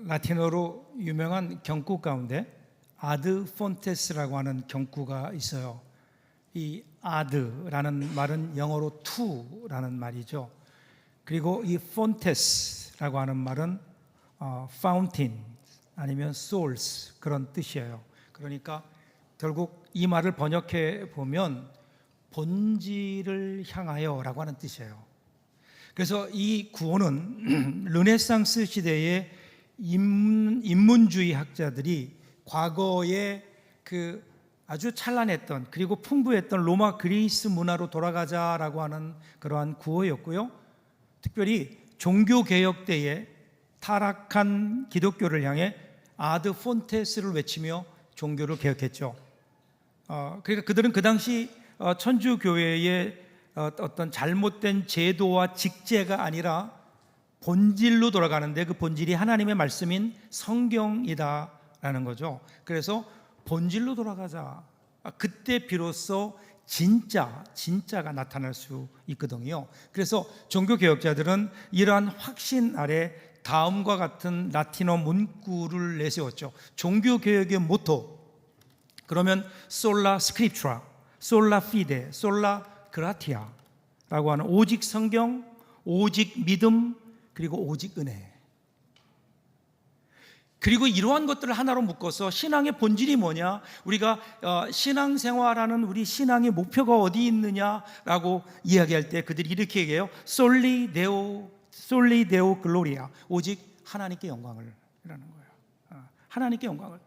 라틴어로 유명한 경구 가운데 아드 폰테스라고 하는 경구가 있어요. 이 아드라는 말은 영어로 to라는 말이죠. 그리고 이 폰테스라고 하는 말은 fountain 아니면 source 그런 뜻이에요. 그러니까 결국 이 말을 번역해 보면 본질을 향하여라고 하는 뜻이에요. 그래서 이 구호는 르네상스 시대의 인문주의 학자들이 과거에 그 아주 찬란했던 그리고 풍부했던 로마 그리스 문화로 돌아가자라고 하는 그러한 구호였고요. 특별히 종교개혁 때에 타락한 기독교를 향해 아드 폰테스를 외치며 종교를 개혁했죠. 그러니까 그들은 그 당시 천주교회의 어떤 잘못된 제도와 직제가 아니라 본질로 돌아가는데 그 본질이 하나님의 말씀인 성경이다라는 거죠. 그래서 본질로 돌아가자. 그때 비로소 진짜가 나타날 수 있거든요. 그래서 종교개혁자들은 이러한 확신 아래 다음과 같은 라틴어 문구를 내세웠죠. 종교개혁의 모토, 그러면 솔라 스크립트라, 솔라 피데, 솔라 그라티아라고 하는 오직 성경, 오직 믿음, 그리고 오직 은혜. 그리고 이러한 것들을 하나로 묶어서 신앙의 본질이 뭐냐, 우리가 신앙생활하는 우리 신앙의 목표가 어디 있느냐라고 이야기할 때 그들이 이렇게 얘기해요. 솔리 데오 글로리아, 오직 하나님께 영광을 이라는 거예요. 하나님께 영광을.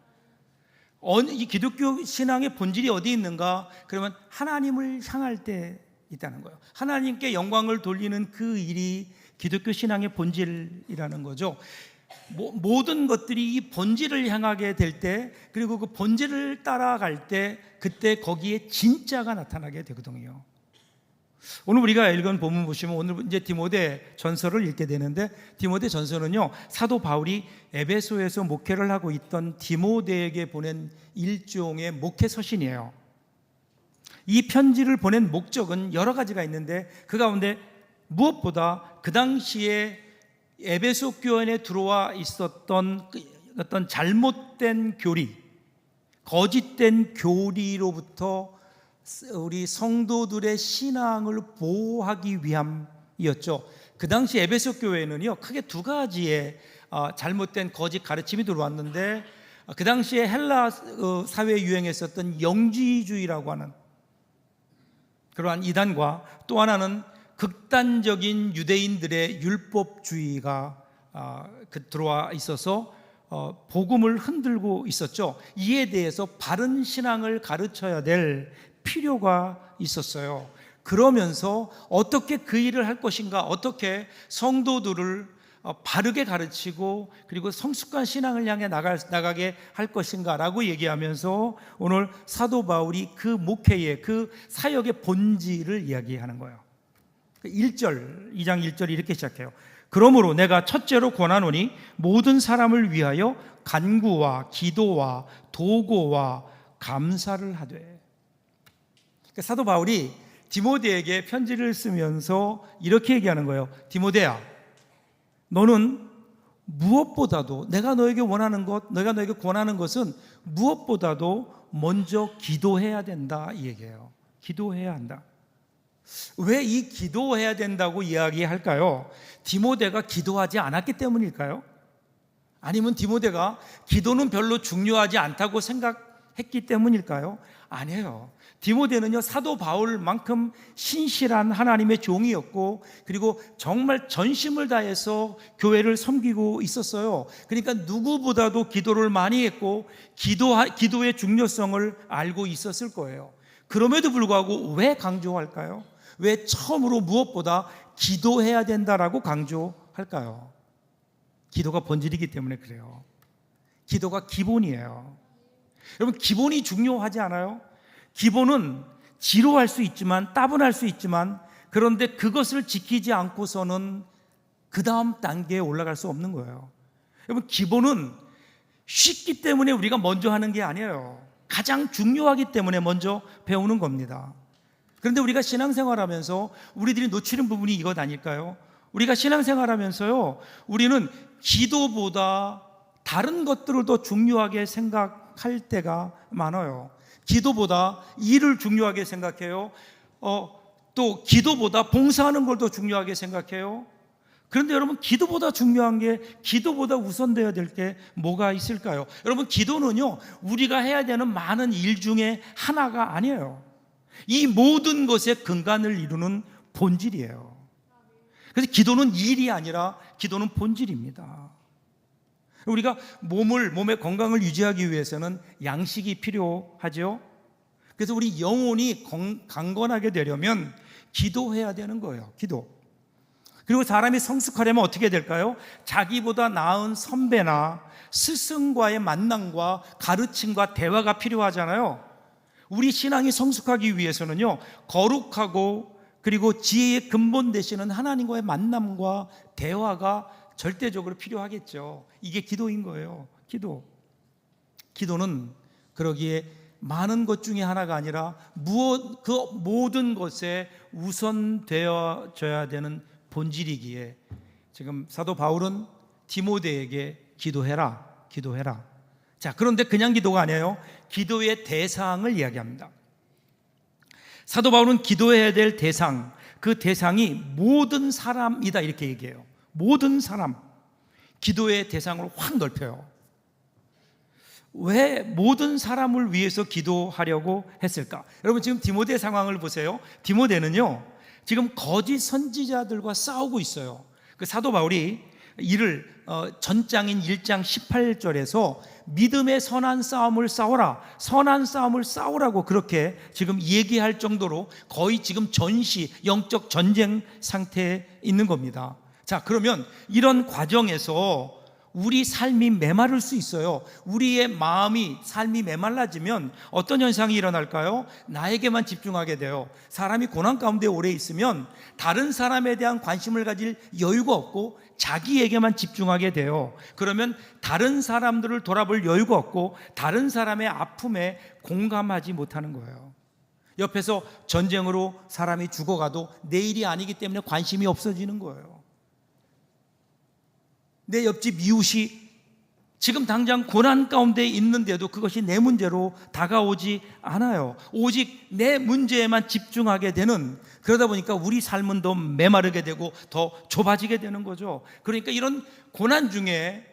이 기독교 신앙의 본질이 어디 있는가? 그러면 하나님을 향할 때 있다는 거예요. 하나님께 영광을 돌리는 그 일이 기독교 신앙의 본질이라는 거죠. 모든 것들이 이 본질을 향하게 될 때, 그리고 그 본질을 따라갈 때, 그때 거기에 진짜가 나타나게 되거든요. 오늘 우리가 읽은 본문 보시면 오늘 이제 디모데 전서를 읽게 되는데, 디모데 전서는요, 사도 바울이 에베소에서 목회를 하고 있던 디모데에게 보낸 일종의 목회 서신이에요. 이 편지를 보낸 목적은 여러 가지가 있는데, 그 가운데 무엇보다 그 당시에 에베소 교회에 들어와 있었던 어떤 잘못된 교리, 거짓된 교리로부터 우리 성도들의 신앙을 보호하기 위함이었죠. 그 당시 에베소 교회는요, 크게 두 가지의 잘못된 거짓 가르침이 들어왔는데, 그 당시에 헬라 사회에 유행했었던 영지주의라고 하는 그러한 이단과, 또 하나는 극단적인 유대인들의 율법주의가 들어와 있어서 복음을 흔들고 있었죠. 이에 대해서 바른 신앙을 가르쳐야 될 필요가 있었어요. 그러면서 어떻게 그 일을 할 것인가, 어떻게 성도들을 바르게 가르치고 그리고 성숙한 신앙을 향해 나가게 할 것인가라고 얘기하면서 오늘 사도 바울이 그 목회의 그 사역의 본질을 이야기하는 거예요. 1절, 2장 1절이 이렇게 시작해요. 그러므로 내가 첫째로 권하노니 모든 사람을 위하여 간구와 기도와 도고와 감사를 하되. 사도 바울이 디모데에게 편지를 쓰면서 이렇게 얘기하는 거예요. 디모데야, 너는 무엇보다도 내가 너에게 원하는 것, 내가 너에게 권하는 것은 무엇보다도 먼저 기도해야 된다, 이 얘기예요. 기도해야 한다. 왜 이 기도해야 된다고 이야기할까요? 디모데가 기도하지 않았기 때문일까요? 아니면 디모데가 기도는 별로 중요하지 않다고 생각했기 때문일까요? 아니에요. 디모데는요, 사도 바울만큼 신실한 하나님의 종이었고, 그리고 정말 전심을 다해서 교회를 섬기고 있었어요. 그러니까 누구보다도 기도를 많이 했고 기도의 중요성을 알고 있었을 거예요. 그럼에도 불구하고 왜 강조할까요? 왜 처음으로 무엇보다 기도해야 된다라고 강조할까요? 기도가 본질이기 때문에 그래요. 기도가 기본이에요. 여러분, 기본이 중요하지 않아요? 기본은 지루할 수 있지만, 따분할 수 있지만, 그런데 그것을 지키지 않고서는 그 다음 단계에 올라갈 수 없는 거예요. 여러분, 기본은 쉽기 때문에 우리가 먼저 하는 게 아니에요. 가장 중요하기 때문에 먼저 배우는 겁니다. 그런데 우리가 신앙생활하면서 우리들이 놓치는 부분이 이것 아닐까요? 우리가 신앙생활하면서요, 우리는 기도보다 다른 것들을 더 중요하게 생각할 때가 많아요. 기도보다 일을 중요하게 생각해요. 또 기도보다 봉사하는 걸 더 중요하게 생각해요. 그런데 여러분, 기도보다 중요한 게, 기도보다 우선되어야 될 게 뭐가 있을까요? 여러분, 기도는요, 우리가 해야 되는 많은 일 중에 하나가 아니에요. 이 모든 것의 근간을 이루는 본질이에요. 그래서 기도는 일이 아니라 기도는 본질입니다. 우리가 몸의 건강을 유지하기 위해서는 양식이 필요하죠. 그래서 우리 영혼이 강건하게 되려면 기도해야 되는 거예요. 기도. 그리고 사람이 성숙하려면 어떻게 될까요? 자기보다 나은 선배나 스승과의 만남과 가르침과 대화가 필요하잖아요. 우리 신앙이 성숙하기 위해서는요, 거룩하고 그리고 지혜의 근본 되시는 하나님과의 만남과 대화가 절대적으로 필요하겠죠. 이게 기도인 거예요. 기도는 그러기에 많은 것 중에 하나가 아니라 그 모든 것에 우선되어져야 되는 본질이기에, 지금 사도 바울은 디모데에게 기도해라. 자, 그런데 그냥 기도가 아니에요. 기도의 대상을 이야기합니다. 사도 바울은 기도해야 될 대상, 그 대상이 모든 사람이다 이렇게 얘기해요. 모든 사람. 기도의 대상을 확 넓혀요. 왜 모든 사람을 위해서 기도하려고 했을까? 여러분, 지금 디모데 상황을 보세요. 디모데는요, 지금 거짓 선지자들과 싸우고 있어요. 그 사도 바울이 이를 전장인 1장 18절에서 믿음의 선한 싸움을 싸워라, 선한 싸움을 싸우라고 그렇게 지금 얘기할 정도로 거의 지금 영적 전쟁 상태에 있는 겁니다. 자, 그러면 이런 과정에서 우리 삶이 메마를 수 있어요. 우리의 삶이 메말라지면 어떤 현상이 일어날까요? 나에게만 집중하게 돼요. 사람이 고난 가운데 오래 있으면 다른 사람에 대한 관심을 가질 여유가 없고 자기에게만 집중하게 돼요. 그러면 다른 사람들을 돌아볼 여유가 없고 다른 사람의 아픔에 공감하지 못하는 거예요. 옆에서 전쟁으로 사람이 죽어가도 내 일이 아니기 때문에 관심이 없어지는 거예요. 내 옆집 이웃이 지금 당장 고난 가운데 있는데도 그것이 내 문제로 다가오지 않아요. 오직 내 문제에만 집중하게 되는, 그러다 보니까 우리 삶은 더 메마르게 되고 더 좁아지게 되는 거죠. 그러니까 이런 고난 중에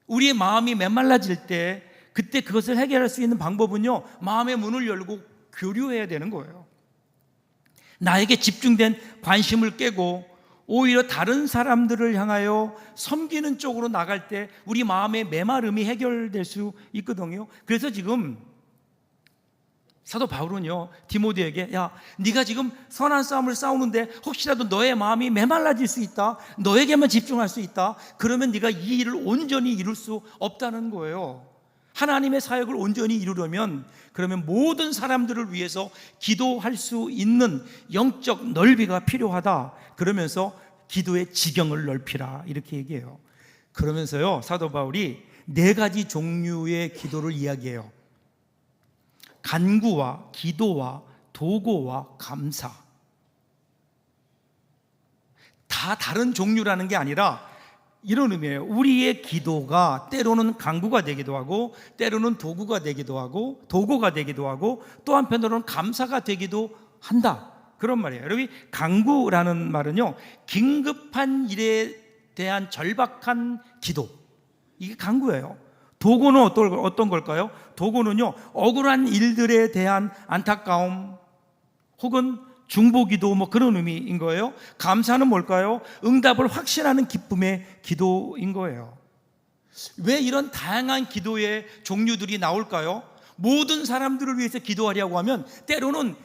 우리의 마음이 메말라질 때, 그때 그것을 해결할 수 있는 방법은요, 마음의 문을 열고 교류해야 되는 거예요. 나에게 집중된 관심을 깨고 오히려 다른 사람들을 향하여 섬기는 쪽으로 나갈 때 우리 마음의 메마름이 해결될 수 있거든요. 그래서 지금 사도 바울은요, 디모데에게, 야, 네가 지금 선한 싸움을 싸우는데 혹시라도 너의 마음이 메말라질 수 있다, 너에게만 집중할 수 있다, 그러면 네가 이 일을 온전히 이룰 수 없다는 거예요. 하나님의 사역을 온전히 이루려면, 그러면 모든 사람들을 위해서 기도할 수 있는 영적 넓이가 필요하다. 그러면서 기도의 지경을 넓히라 이렇게 얘기해요. 그러면서요, 사도 바울이 4가지 종류의 기도를 이야기해요. 간구와 기도와 도고와 감사. 다 다른 종류라는 게 아니라 이런 의미예요. 우리의 기도가 때로는 간구가 되기도 하고, 때로는 도구가 되기도 하고, 도구가 되기도 하고, 또 한편으로는 감사가 되기도 한다, 그런 말이에요. 여러분, 간구라는 말은요, 긴급한 일에 대한 절박한 기도, 이게 간구예요. 도구는 어떤 걸까요? 도구는요, 억울한 일들에 대한 안타까움 혹은 중보기도, 그런 의미인 거예요. 감사는 뭘까요? 응답을 확신하는 기쁨의 기도인 거예요. 왜 이런 다양한 기도의 종류들이 나올까요? 모든 사람들을 위해서 기도하려고 하면 때로는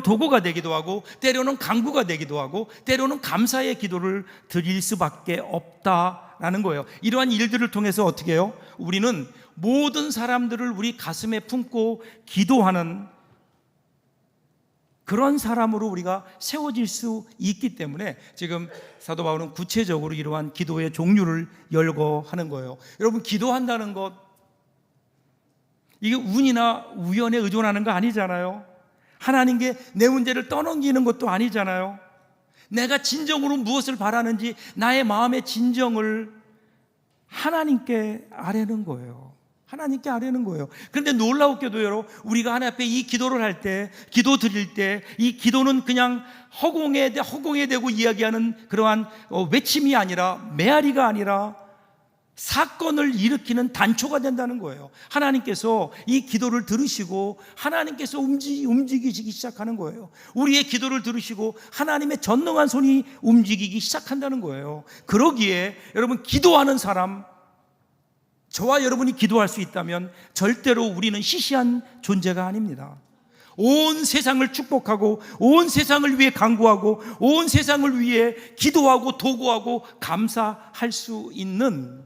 도구가 되기도 하고, 때로는 간구가 되기도 하고, 때로는 감사의 기도를 드릴 수밖에 없다라는 거예요. 이러한 일들을 통해서 어떻게 해요? 우리는 모든 사람들을 우리 가슴에 품고 기도하는 그런 사람으로 우리가 세워질 수 있기 때문에 지금 사도 바울은 구체적으로 이러한 기도의 종류를 열거하는 거예요. 여러분, 기도한다는 것, 이게 운이나 우연에 의존하는 거 아니잖아요. 하나님께 내 문제를 떠넘기는 것도 아니잖아요. 내가 진정으로 무엇을 바라는지 나의 마음의 진정을 하나님께 아뢰는 거예요. 하나님께 아뢰는 거예요. 그런데 놀라웠게도 여러분, 우리가 하나님 앞에 이 기도를 할 때, 기도 드릴 때, 이 기도는 그냥 허공에 대고 이야기하는 그러한 외침이 아니라, 메아리가 아니라 사건을 일으키는 단초가 된다는 거예요. 하나님께서 이 기도를 들으시고 하나님께서 움직이시기 시작하는 거예요. 우리의 기도를 들으시고 하나님의 전능한 손이 움직이기 시작한다는 거예요. 그러기에 여러분, 기도하는 사람, 저와 여러분이 기도할 수 있다면 절대로 우리는 시시한 존재가 아닙니다. 온 세상을 축복하고 온 세상을 위해 간구하고 온 세상을 위해 기도하고 도구하고 감사할 수 있는,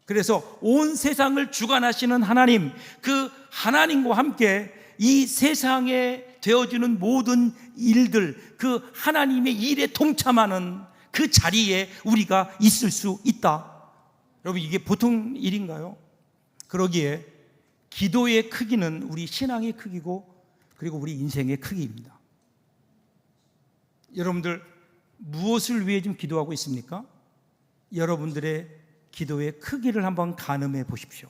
그래서 온 세상을 주관하시는 하나님, 그 하나님과 함께 이 세상에 되어지는 모든 일들, 그 하나님의 일에 동참하는 그 자리에 우리가 있을 수 있다. 여러분, 이게 보통 일인가요? 그러기에 기도의 크기는 우리 신앙의 크기고 그리고 우리 인생의 크기입니다. 여러분들 무엇을 위해 좀 기도하고 있습니까? 여러분들의 기도의 크기를 한번 가늠해 보십시오.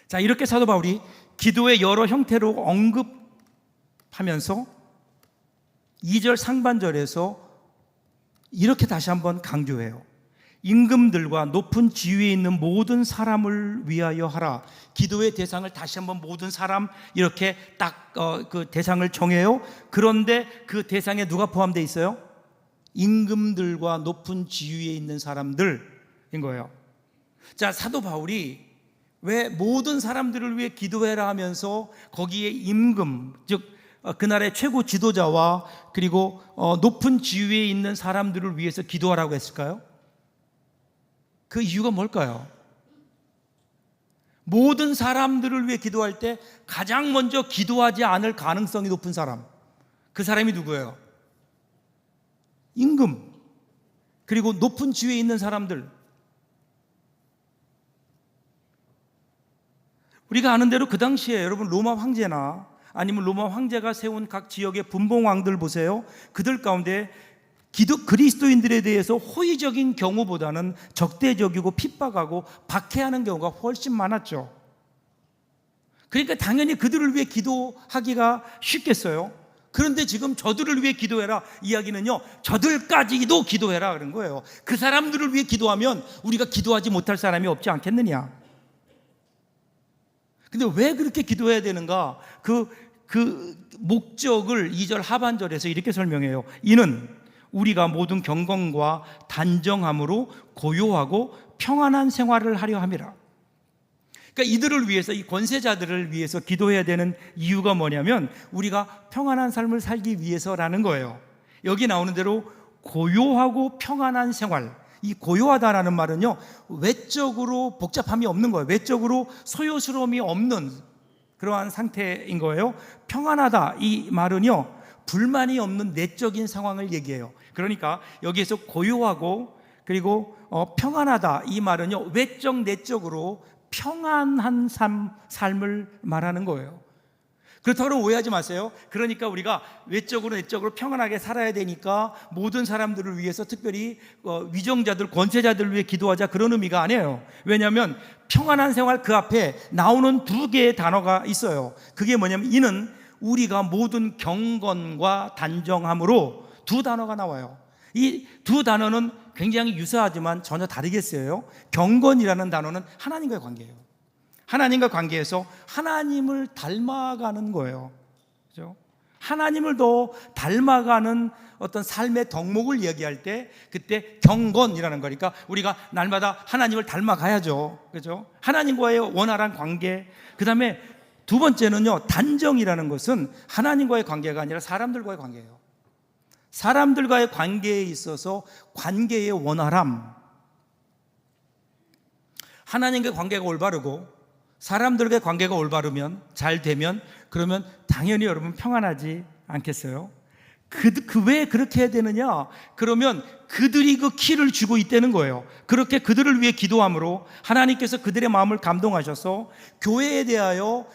자, 이렇게 사도 바울이 기도의 여러 형태로 언급하면서 2절 상반절에서 이렇게 다시 한번 강조해요. 임금들과 높은 지위에 있는 모든 사람을 위하여 하라. 기도의 대상을 다시 한번 모든 사람, 이렇게 딱 그 대상을 정해요. 그런데 그 대상에 누가 포함되어 있어요? 임금들과 높은 지위에 있는 사람들인 거예요. 자, 사도 바울이 왜 모든 사람들을 위해 기도해라 하면서 거기에 임금, 즉 그날의 최고 지도자와 그리고 높은 지위에 있는 사람들을 위해서 기도하라고 했을까요? 그 이유가 뭘까요? 모든 사람들을 위해 기도할 때 가장 먼저 기도하지 않을 가능성이 높은 사람, 그 사람이 누구예요? 임금, 그리고 높은 지위에 있는 사람들. 우리가 아는 대로 그 당시에 여러분, 로마 황제나 아니면 로마 황제가 세운 각 지역의 분봉왕들 보세요. 그들 가운데 그리스도인들에 대해서 호의적인 경우보다는 적대적이고 핍박하고 박해하는 경우가 훨씬 많았죠. 그러니까 당연히 그들을 위해 기도하기가 쉽겠어요. 그런데 지금 저들을 위해 기도해라 이야기는요, 저들까지도 기도해라 그런 거예요. 그 사람들을 위해 기도하면 우리가 기도하지 못할 사람이 없지 않겠느냐. 근데 왜 그렇게 기도해야 되는가? 그 목적을 2절 하반절에서 이렇게 설명해요. 이는 우리가 모든 경건과 단정함으로 고요하고 평안한 생활을 하려 함이라. 그러니까 이들을 위해서, 이 권세자들을 위해서 기도해야 되는 이유가 뭐냐면 우리가 평안한 삶을 살기 위해서라는 거예요. 여기 나오는 대로 고요하고 평안한 생활. 이 고요하다라는 말은요, 외적으로 복잡함이 없는 거예요. 외적으로 소요스러움이 없는 그러한 상태인 거예요. 평안하다, 이 말은요, 불만이 없는 내적인 상황을 얘기해요. 그러니까 여기에서 고요하고 그리고 평안하다, 이 말은요, 외적 내적으로 평안한 삶을 말하는 거예요. 그렇다고 오해하지 마세요. 그러니까 우리가 외적으로 내적으로 평안하게 살아야 되니까 모든 사람들을 위해서 특별히 위정자들, 권세자들을 위해 기도하자, 그런 의미가 아니에요. 왜냐하면 평안한 생활, 그 앞에 나오는 두 개의 단어가 있어요. 그게 뭐냐면 이는 우리가 모든 경건과 단정함으로, 두 단어가 나와요. 이 두 단어는 굉장히 유사하지만 전혀 다르게 쓰여요. 경건이라는 단어는 하나님과의 관계예요. 하나님과 관계에서 하나님을 닮아가는 거예요. 그렇죠? 하나님을 더 닮아가는 어떤 삶의 덕목을 이야기할 때 그때 경건이라는 거니까 우리가 날마다 하나님을 닮아가야죠. 그렇죠? 하나님과의 원활한 관계. 그다음에 두 번째는요, 단정이라는 것은 하나님과의 관계가 아니라 사람들과의 관계예요. 사람들과의 관계에 있어서 관계의 원활함. 하나님과의 관계가 올바르고 사람들과의 관계가 올바르면, 잘 되면, 그러면 당연히 여러분 평안하지 않겠어요? 왜 그렇게 해야 되느냐? 그러면 그들이 그 키를 쥐고 있다는 거예요. 그렇게 그들을 위해 기도함으로 하나님께서 그들의 마음을 감동하셔서 교회에 대하여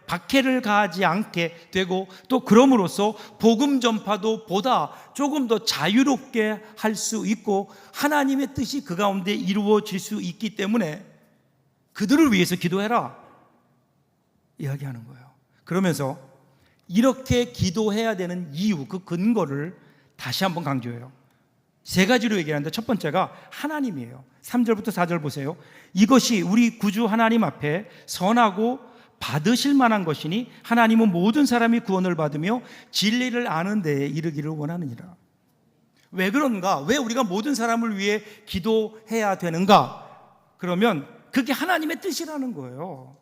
박해를 가하지 않게 되고, 또 그럼으로써 복음 전파도 보다 조금 더 자유롭게 할 수 있고 하나님의 뜻이 그 가운데 이루어질 수 있기 때문에 그들을 위해서 기도해라 이야기하는 거예요. 그러면서 이렇게 기도해야 되는 이유, 그 근거를 다시 한번 강조해요. 세 가지로 얘기하는데 첫 번째가 하나님이에요. 3절부터 4절 보세요. 이것이 우리 구주 하나님 앞에 선하고 받으실 만한 것이니 하나님은 모든 사람이 구원을 받으며 진리를 아는 데에 이르기를 원하느니라. 왜 그런가? 왜 우리가 모든 사람을 위해 기도해야 되는가? 그러면 그게 하나님의 뜻이라는 거예요.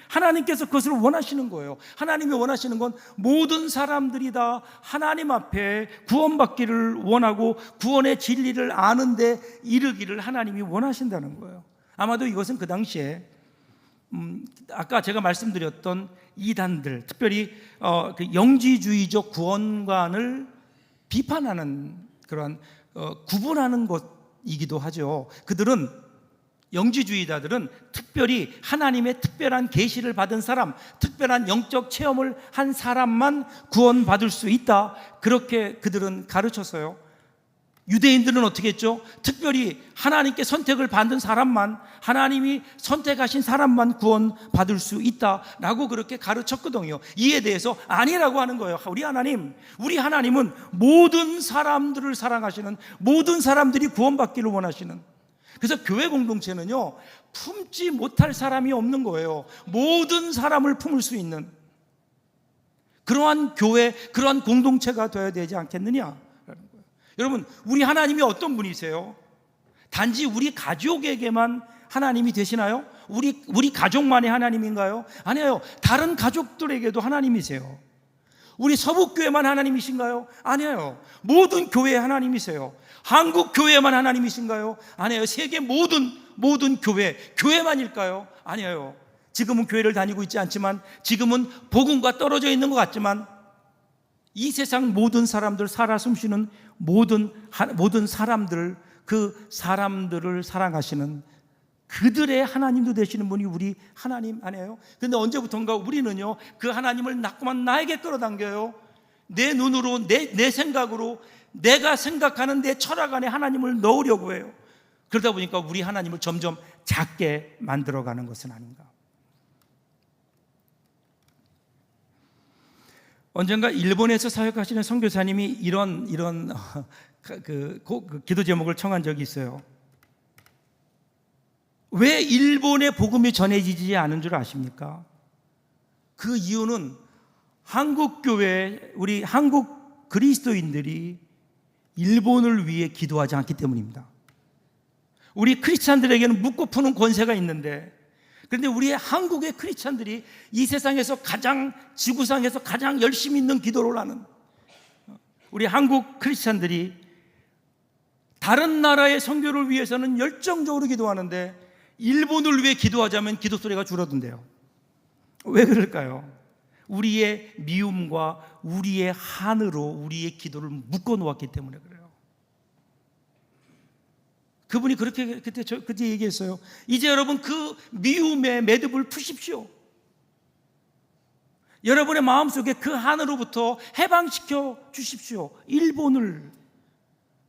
하나님께서 그것을 원하시는 거예요. 하나님이 원하시는 건 모든 사람들이 다 하나님 앞에 구원받기를 원하고 구원의 진리를 아는데 이르기를 하나님이 원하신다는 거예요. 아마도 이것은 그 당시에 아까 제가 말씀드렸던 이단들, 특별히 그 영지주의적 구원관을 비판하는 그런 구분하는 것이기도 하죠. 그들은, 영지주의자들은 특별히 하나님의 특별한 계시를 받은 사람, 특별한 영적 체험을 한 사람만 구원받을 수 있다, 그렇게 그들은 가르쳤어요. 유대인들은 어떻게 했죠? 특별히 하나님께 선택을 받은 사람만, 하나님이 선택하신 사람만 구원받을 수 있다라고 그렇게 가르쳤거든요. 이에 대해서 아니라고 하는 거예요. 우리 하나님은 모든 사람들을 사랑하시는, 모든 사람들이 구원받기를 원하시는, 그래서 교회 공동체는요, 품지 못할 사람이 없는 거예요. 모든 사람을 품을 수 있는 그러한 교회, 그러한 공동체가 되어야 되지 않겠느냐라는 거예요. 여러분, 우리 하나님이 어떤 분이세요? 단지 우리 가족에게만 하나님이 되시나요? 우리 가족만의 하나님인가요? 아니에요. 다른 가족들에게도 하나님이세요. 우리 서북교회만 하나님이신가요? 아니에요. 모든 교회의 하나님이세요. 한국 교회만 하나님이신가요? 아니에요. 세계 모든 교회만일까요? 아니에요. 지금은 교회를 다니고 있지 않지만, 지금은 복음과 떨어져 있는 것 같지만, 이 세상 모든 사람들, 살아 숨쉬는 모든 사람들, 그 사람들을 사랑하시는 그들의 하나님도 되시는 분이 우리 하나님 아니에요? 그런데 언제부턴가 우리는요, 그 하나님을 자꾸만 나에게 끌어당겨요. 내 눈으로, 내 생각으로, 내가 생각하는 내 철학 안에 하나님을 넣으려고 해요. 그러다 보니까 우리 하나님을 점점 작게 만들어가는 것은 아닌가. 언젠가 일본에서 사역하시는 선교사님이 이런 기도 제목을 청한 적이 있어요. 왜 일본의 복음이 전해지지 않은 줄 아십니까? 그 이유는 한국 교회, 우리 한국 그리스도인들이 일본을 위해 기도하지 않기 때문입니다. 우리 크리스찬들에게는 묻고 푸는 권세가 있는데, 그런데 우리 한국의 크리스찬들이 이 세상에서 지구상에서 가장 열심히 있는 기도를 하는, 우리 한국 크리스찬들이 다른 나라의 선교를 위해서는 열정적으로 기도하는데 일본을 위해 기도하자면 기도 소리가 줄어든대요. 왜 그럴까요? 우리의 미움과 우리의 한으로 우리의 기도를 묶어 놓았기 때문에 그래요. 그분이 그때 얘기했어요. 이제 여러분 그 미움의 매듭을 푸십시오. 여러분의 마음속에 그 한으로부터 해방시켜 주십시오. 일본을.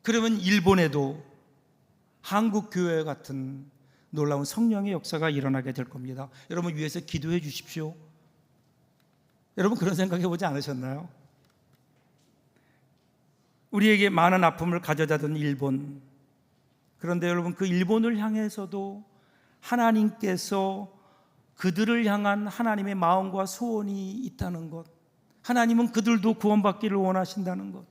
그러면 일본에도 한국 교회 같은 놀라운 성령의 역사가 일어나게 될 겁니다. 여러분 위해서 기도해 주십시오. 여러분 그런 생각해 보지 않으셨나요? 우리에게 많은 아픔을 가져다 준 일본. 그런데 여러분 그 일본을 향해서도 하나님께서 그들을 향한 하나님의 마음과 소원이 있다는 것, 하나님은 그들도 구원받기를 원하신다는 것.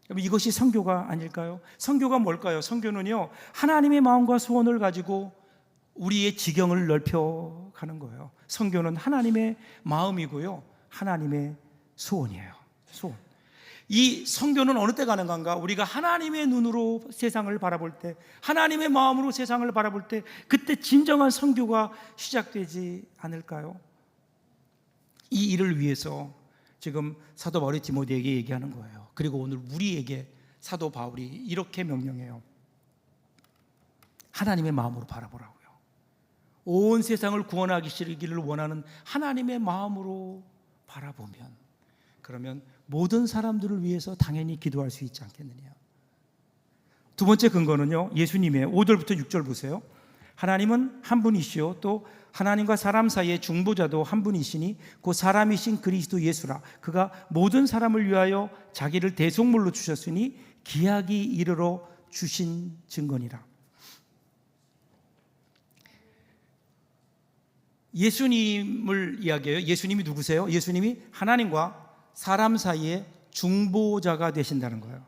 여러분 이것이 선교가 아닐까요? 선교가 뭘까요? 선교는요, 하나님의 마음과 소원을 가지고 우리의 지경을 넓혀가는 거예요. 선교는 하나님의 마음이고요, 하나님의 소원이에요. 소원. 이 선교는 어느 때 가능한가? 우리가 하나님의 눈으로 세상을 바라볼 때, 하나님의 마음으로 세상을 바라볼 때, 그때 진정한 선교가 시작되지 않을까요? 이 일을 위해서 지금 사도 바울이 디모데에게 얘기하는 거예요. 그리고 오늘 우리에게 사도 바울이 이렇게 명령해요. 하나님의 마음으로 바라보라고요. 온 세상을 구원하시기를 원하는 하나님의 마음으로 바라보면, 그러면 모든 사람들을 위해서 당연히 기도할 수 있지 않겠느냐. 두 번째 근거는요, 예수님의 5절부터 6절 보세요. 하나님은 한 분이시요 또 하나님과 사람 사이의 중보자도 한 분이시니 그 사람이신 그리스도 예수라. 그가 모든 사람을 위하여 자기를 대속물로 주셨으니 기약이 이르러 주신 증거니라. 예수님을 이야기해요. 예수님이 누구세요? 예수님이 하나님과 사람 사이의 중보자가 되신다는 거예요.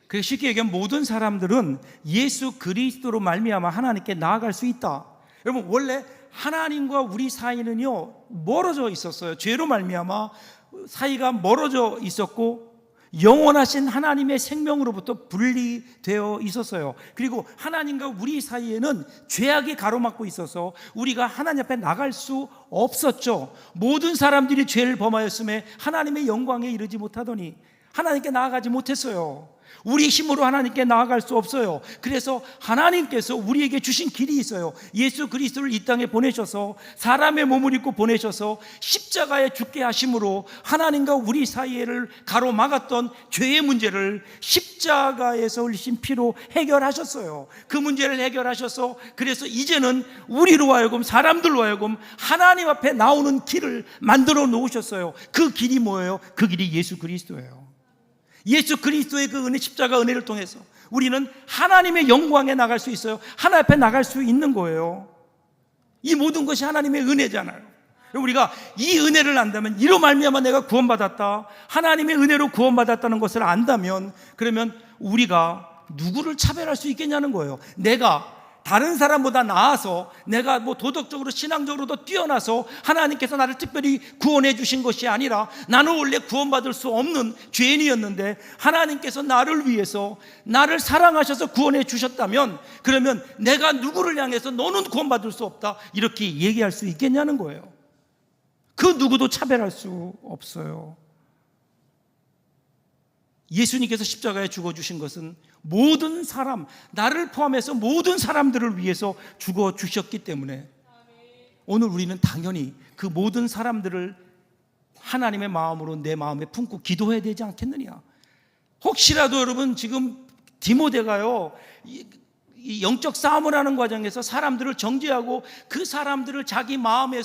그래서 쉽게 얘기하면 모든 사람들은 예수 그리스도로 말미암아 하나님께 나아갈 수 있다. 여러분, 원래 하나님과 우리 사이는요 멀어져 있었어요. 죄로 말미암아 사이가 멀어져 있었고 영원하신 하나님의 생명으로부터 분리되어 있었어요. 그리고 하나님과 우리 사이에는 죄악이 가로막고 있어서 우리가 하나님 앞에 나갈 수 없었죠. 모든 사람들이 죄를 범하였음에 하나님의 영광에 이르지 못하더니 하나님께 나아가지 못했어요. 우리 힘으로 하나님께 나아갈 수 없어요. 그래서 하나님께서 우리에게 주신 길이 있어요. 예수 그리스도를 이 땅에 보내셔서 사람의 몸을 입고 보내셔서 십자가에 죽게 하심으로 하나님과 우리 사이를 가로막았던 죄의 문제를 십자가에서 흘리신 피로 해결하셨어요. 그 문제를 해결하셔서 그래서 이제는 우리로 하여금, 사람들로 하여금 하나님 앞에 나오는 길을 만들어 놓으셨어요. 그 길이 뭐예요? 그 길이 예수 그리스도예요. 예수 그리스도의 그 은혜, 십자가 은혜를 통해서 우리는 하나님의 영광에 나갈 수 있어요. 하나님 앞에 나갈 수 있는 거예요. 이 모든 것이 하나님의 은혜잖아요. 우리가 이 은혜를 안다면, 이로 말미암아 내가 구원받았다, 하나님의 은혜로 구원받았다는 것을 안다면, 그러면 우리가 누구를 차별할 수 있겠냐는 거예요. 내가 다른 사람보다 나아서, 내가 도덕적으로 신앙적으로 더 뛰어나서 하나님께서 나를 특별히 구원해 주신 것이 아니라, 나는 원래 구원받을 수 없는 죄인이었는데 하나님께서 나를 위해서, 나를 사랑하셔서 구원해 주셨다면, 그러면 내가 누구를 향해서 너는 구원받을 수 없다 이렇게 얘기할 수 있겠냐는 거예요. 그 누구도 차별할 수 없어요. 예수님께서 십자가에 죽어주신 것은 모든 사람, 나를 포함해서 모든 사람들을 위해서 죽어주셨기 때문에 오늘 우리는 당연히 그 모든 사람들을 하나님의 마음으로 내 마음에 품고 기도해야 되지 않겠느냐. 혹시라도 여러분 지금 디모데가요, 이 영적 싸움을 하는 과정에서 사람들을 정죄하고 그 사람들을 자기 마음에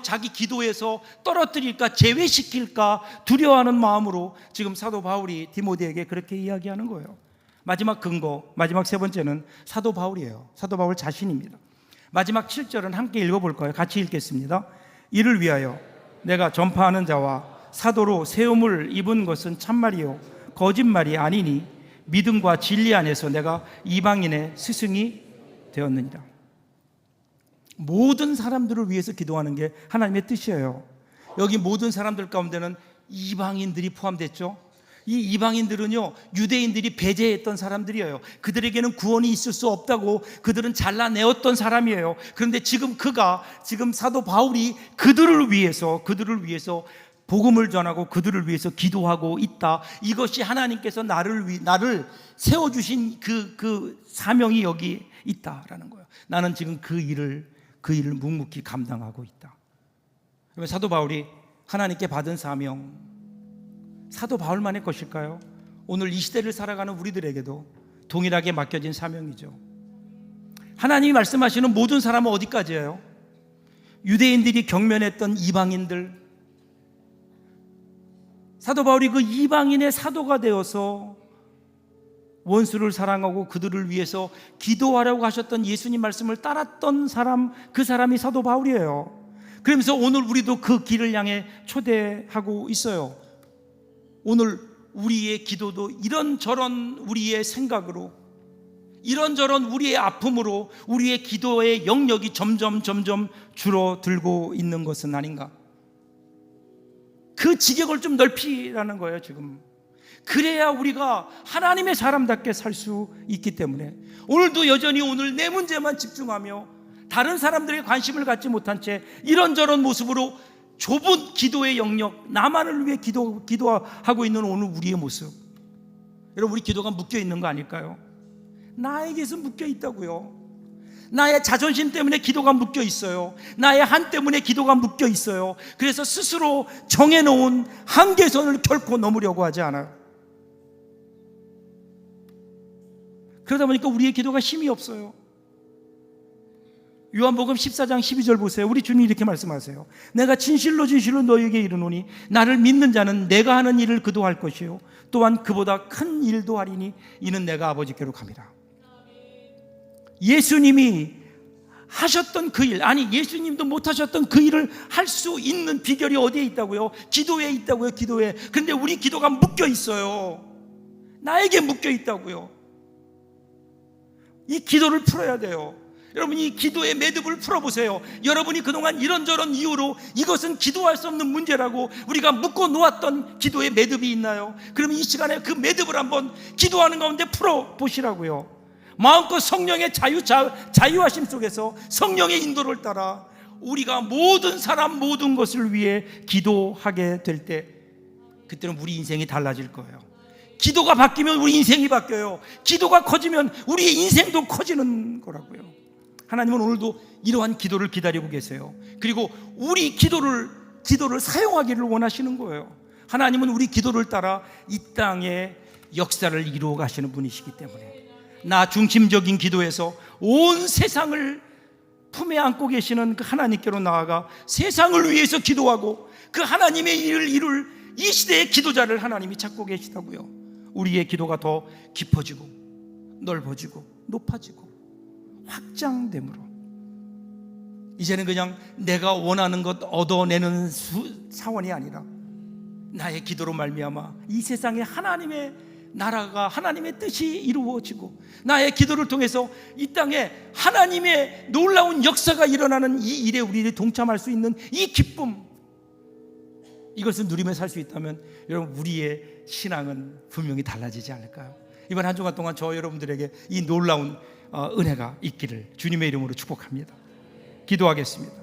자기 기도에서 떨어뜨릴까, 제외시킬까 두려워하는 마음으로 지금 사도 바울이 디모데에게 그렇게 이야기하는 거예요. 마지막 근거, 마지막 세 번째는 사도 바울이에요. 사도 바울 자신입니다. 마지막 7절은 함께 읽어볼 거예요. 같이 읽겠습니다. 이를 위하여 내가 전파하는 자와 사도로 세움을 입은 것은 참말이요 거짓말이 아니니 믿음과 진리 안에서 내가 이방인의 스승이 되었느니라. 모든 사람들을 위해서 기도하는 게 하나님의 뜻이에요. 여기 모든 사람들 가운데는 이방인들이 포함됐죠. 이 이방인들은요, 유대인들이 배제했던 사람들이에요. 그들에게는 구원이 있을 수 없다고 그들은 잘라내었던 사람이에요. 그런데 지금 사도 바울이 그들을 위해서 복음을 전하고 그들을 위해서 기도하고 있다. 이것이 하나님께서 나를 세워주신 그 사명이 여기 있다라는 거예요. 나는 지금 그 일을 묵묵히 감당하고 있다. 그러면 사도 바울이 하나님께 받은 사명, 사도 바울만의 것일까요? 오늘 이 시대를 살아가는 우리들에게도 동일하게 맡겨진 사명이죠. 하나님이 말씀하시는 모든 사람은 어디까지예요? 유대인들이 경면했던 이방인들, 사도 바울이 그 이방인의 사도가 되어서 원수를 사랑하고 그들을 위해서 기도하라고 하셨던 예수님 말씀을 따랐던 사람, 그 사람이 사도 바울이에요. 그러면서 오늘 우리도 그 길을 향해 초대하고 있어요. 오늘 우리의 기도도 이런저런 우리의 생각으로, 이런저런 우리의 아픔으로 우리의 기도의 영역이 점점 줄어들고 있는 것은 아닌가. 그 지경을 좀 넓히라는 거예요 지금. 그래야 우리가 하나님의 사람답게 살 수 있기 때문에 오늘도 여전히 오늘 내 문제만 집중하며 다른 사람들의 관심을 갖지 못한 채 이런저런 모습으로 좁은 기도의 영역, 나만을 위해 기도하고 있는 오늘 우리의 모습. 여러분, 우리 기도가 묶여 있는 거 아닐까요? 나에게서 묶여 있다고요. 나의 자존심 때문에 기도가 묶여 있어요. 나의 한 때문에 기도가 묶여 있어요. 그래서 스스로 정해놓은 한계선을 결코 넘으려고 하지 않아요. 그러다 보니까 우리의 기도가 힘이 없어요. 요한복음 14장 12절 보세요. 우리 주님이 이렇게 말씀하세요. 내가 진실로 진실로 너희에게 이르노니 나를 믿는 자는 내가 하는 일을 그도 할 것이요 또한 그보다 큰 일도 하리니 이는 내가 아버지께로 감이라. 예수님이 하셨던 그 일, 아니 예수님도 못하셨던 그 일을 할 수 있는 비결이 어디에 있다고요? 기도에 있다고요. 기도에. 그런데 우리 기도가 묶여 있어요. 나에게 묶여 있다고요. 이 기도를 풀어야 돼요. 여러분, 이 기도의 매듭을 풀어보세요. 여러분이 그동안 이런저런 이유로 이것은 기도할 수 없는 문제라고 우리가 묶어 놓았던 기도의 매듭이 있나요? 그럼 이 시간에 그 매듭을 한번 기도하는 가운데 풀어보시라고요. 마음껏 성령의 자유하심 속에서 성령의 인도를 따라 우리가 모든 사람 모든 것을 위해 기도하게 될 때, 그때는 우리 인생이 달라질 거예요. 기도가 바뀌면 우리 인생이 바뀌어요. 기도가 커지면 우리의 인생도 커지는 거라고요. 하나님은 오늘도 이러한 기도를 기다리고 계세요. 그리고 우리 기도를 사용하기를 원하시는 거예요. 하나님은 우리 기도를 따라 이 땅에 역사를 이루어 가시는 분이시기 때문에 나 중심적인 기도에서 온 세상을 품에 안고 계시는 그 하나님께로 나아가 세상을 위해서 기도하고 그 하나님의 일을 이룰 이 시대의 기도자를 하나님이 찾고 계시다고요. 우리의 기도가 더 깊어지고 넓어지고 높아지고 확장됨으로 이제는 그냥 내가 원하는 것 얻어내는 사원이 아니라 나의 기도로 말미암아 이 세상에 하나님의 나라가 하나님의 뜻이 이루어지고 나의 기도를 통해서 이 땅에 하나님의 놀라운 역사가 일어나는 이 일에 우리들이 동참할 수 있는 이 기쁨, 이것을 누리며 살 수 있다면 여러분, 우리의 신앙은 분명히 달라지지 않을까요? 이번 한 주간 동안 저 여러분들에게 이 놀라운 은혜가 있기를 주님의 이름으로 축복합니다. 기도하겠습니다.